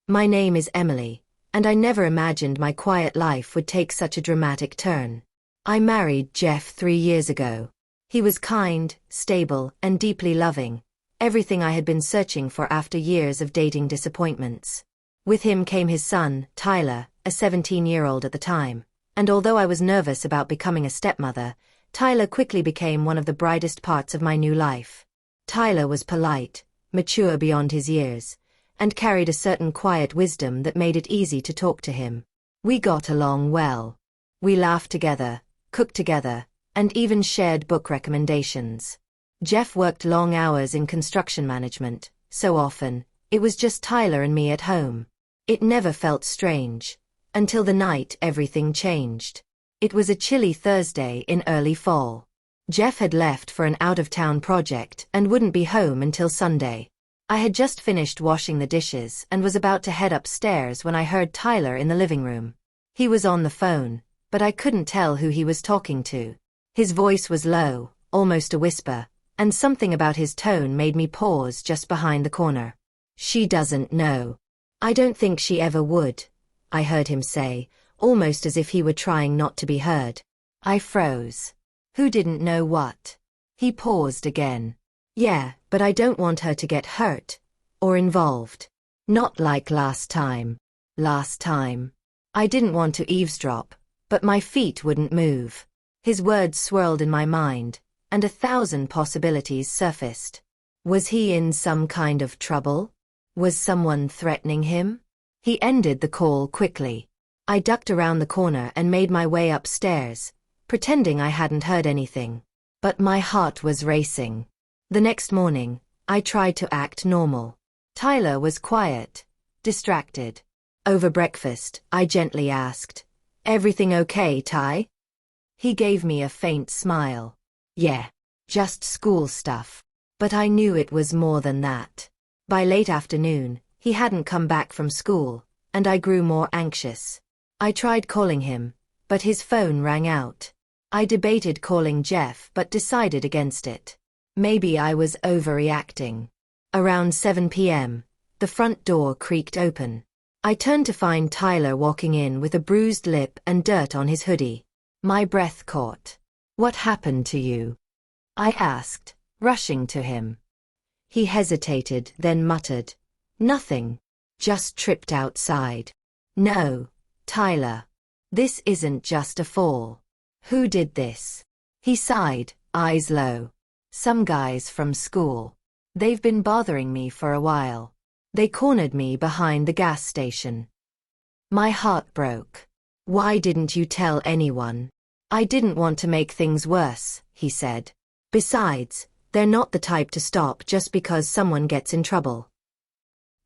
My name is Emily, and I never imagined my quiet life would take such a dramatic turn. I married Jeff 3 years ago. He was kind, stable, and deeply loving, everything I had been searching for after years of dating disappointments. With him came his son, Tyler, a 17-year-old at the time, and although I was nervous about becoming a stepmother, Tyler quickly became one of the brightest parts of my new life. Tyler was polite, mature beyond his years, and carried a certain quiet wisdom that made it easy to talk to him. We got along well. We laughed together, cooked together, and even shared book recommendations. Jeff worked long hours in construction management, so often, it was just Tyler and me at home. It never felt strange, until the night everything changed. It was a chilly Thursday in early fall. Jeff had left for an out-of-town project and wouldn't be home until Sunday. I had just finished washing the dishes and was about to head upstairs when I heard Tyler in the living room. He was on the phone, but I couldn't tell who he was talking to. His voice was low, almost a whisper, and something about his tone made me pause just behind the corner. "She doesn't know. I don't think she ever would," I heard him say, almost as if he were trying not to be heard. I froze. Who didn't know what? He paused again. "Yeah, but I don't want her to get hurt or involved. Not like last time." Last time. I didn't want to eavesdrop, but my feet wouldn't move. His words swirled in my mind, and 1,000 possibilities surfaced. Was he in some kind of trouble? Was someone threatening him? He ended the call quickly. I ducked around the corner and made my way upstairs, pretending I hadn't heard anything. But my heart was racing. The next morning, I tried to act normal. Tyler was quiet, distracted. Over breakfast, I gently asked, "Everything okay, Ty?" He gave me a faint smile. "Yeah, just school stuff." But I knew it was more than that. By late afternoon, he hadn't come back from school, and I grew more anxious. I tried calling him, but his phone rang out. I debated calling Jeff but decided against it. Maybe I was overreacting. Around 7 p.m., the front door creaked open. I turned to find Tyler walking in with a bruised lip and dirt on his hoodie. My breath caught. "What happened to you?" I asked, rushing to him. He hesitated, then muttered, "Nothing. Just tripped outside." "No, Tyler. This isn't just a fall. Who did this?" He sighed, eyes low. "Some guys from school. They've been bothering me for a while. They cornered me behind the gas station." My heart broke. "Why didn't you tell anyone?" "I didn't want to make things worse," he said. "Besides, they're not the type to stop just because someone gets in trouble."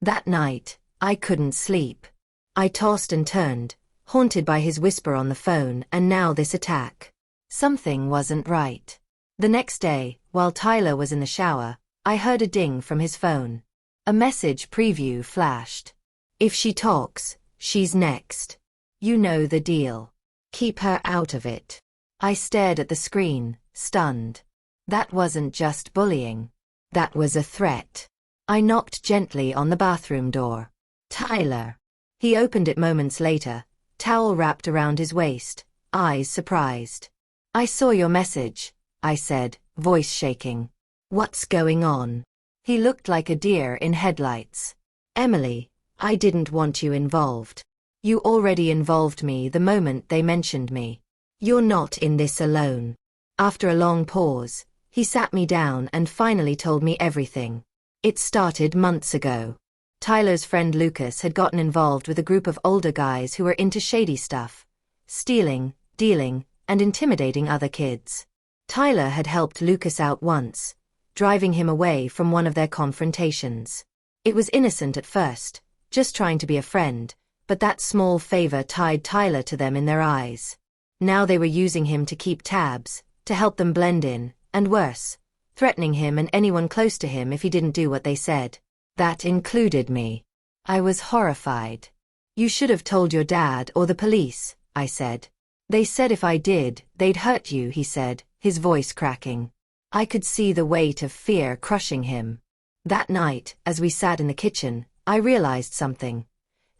That night, I couldn't sleep. I tossed and turned, haunted by his whisper on the phone and now this attack. Something wasn't right. The next day, while Tyler was in the shower, I heard a ding from his phone. A message preview flashed. "If she talks, she's next. You know the deal. Keep her out of it." I stared at the screen, stunned. That wasn't just bullying. That was a threat. I knocked gently on the bathroom door. "Tyler." He opened it moments later, towel wrapped around his waist, eyes surprised. "I saw your message," I said, voice shaking. "What's going on?" He looked like a deer in headlights. "Emily, I didn't want you involved. You already involved me the moment they mentioned me. You're not in this alone." After a long pause, he sat me down and finally told me everything. It started months ago. Tyler's friend Lucas had gotten involved with a group of older guys who were into shady stuff, stealing, dealing, and intimidating other kids. Tyler had helped Lucas out once, driving him away from one of their confrontations. It was innocent at first, just trying to be a friend, but that small favor tied Tyler to them in their eyes. Now they were using him to keep tabs, to help them blend in, and worse, threatening him and anyone close to him if he didn't do what they said. That included me. I was horrified. "You should have told your dad or the police," I said. "They said if I did, they'd hurt you," he said, his voice cracking. I could see the weight of fear crushing him. That night, as we sat in the kitchen, I realized something.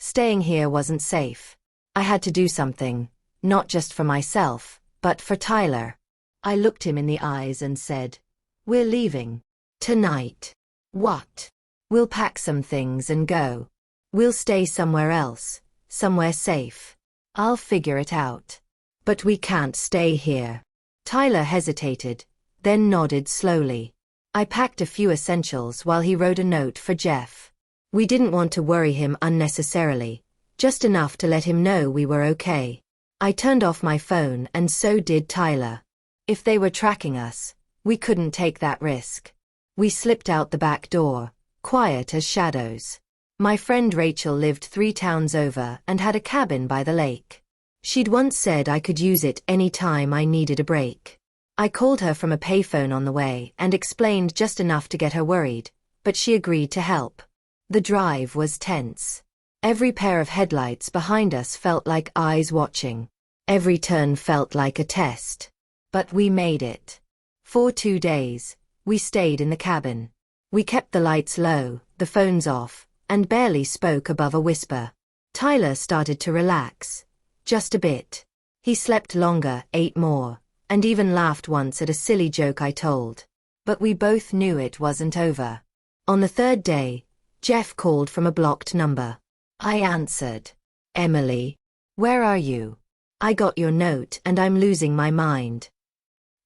Staying here wasn't safe. I had to do something, not just for myself, but for Tyler. I looked him in the eyes and said, "We're leaving. Tonight." "What?" "We'll pack some things and go. We'll stay somewhere else, somewhere safe. I'll figure it out." "But we can't stay here." Tyler hesitated, then nodded slowly. I packed a few essentials while he wrote a note for Jeff. We didn't want to worry him unnecessarily, just enough to let him know we were okay. I turned off my phone and so did Tyler. If they were tracking us, we couldn't take that risk. We slipped out the back door, quiet as shadows. My friend Rachel lived 3 towns over and had a cabin by the lake. She'd once said I could use it any time I needed a break. I called her from a payphone on the way and explained just enough to get her worried, but she agreed to help. The drive was tense. Every pair of headlights behind us felt like eyes watching. Every turn felt like a test. But we made it. For 2 days, we stayed in the cabin. We kept the lights low, the phones off, and barely spoke above a whisper. Tyler started to relax. Just a bit. He slept longer, ate more, and even laughed once at a silly joke I told. But we both knew it wasn't over. On the 3rd day, Jeff called from a blocked number. I answered. "Emily, where are you? I got your note and I'm losing my mind."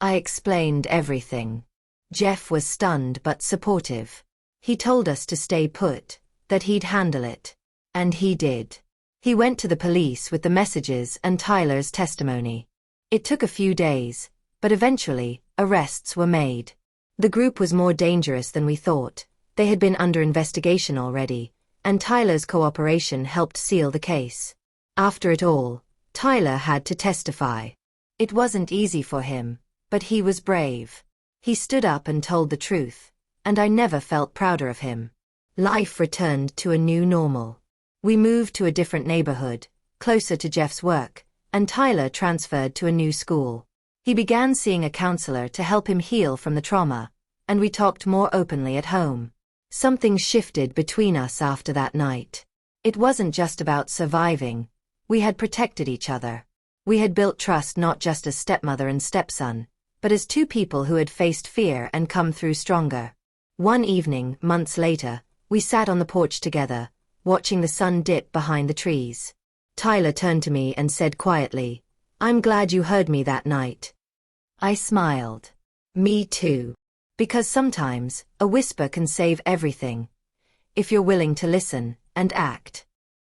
I explained everything. Jeff was stunned but supportive. He told us to stay put, that he'd handle it. And he did. He went to the police with the messages and Tyler's testimony. It took a few days, but eventually, arrests were made. The group was more dangerous than we thought. They had been under investigation already, and Tyler's cooperation helped seal the case. After it all, Tyler had to testify. It wasn't easy for him, but he was brave. He stood up and told the truth, and I never felt prouder of him. Life returned to a new normal. We moved to a different neighborhood, closer to Jeff's work, and Tyler transferred to a new school. He began seeing a counselor to help him heal from the trauma, and we talked more openly at home. Something shifted between us after that night. It wasn't just about surviving. We had protected each other. We had built trust not just as stepmother and stepson, but as 2 people who had faced fear and come through stronger. One evening, months later, we sat on the porch together, watching the sun dip behind the trees. Tyler turned to me and said quietly, "I'm glad you heard me that night." I smiled. Me too. Because sometimes, a whisper can save everything, if you're willing to listen and act.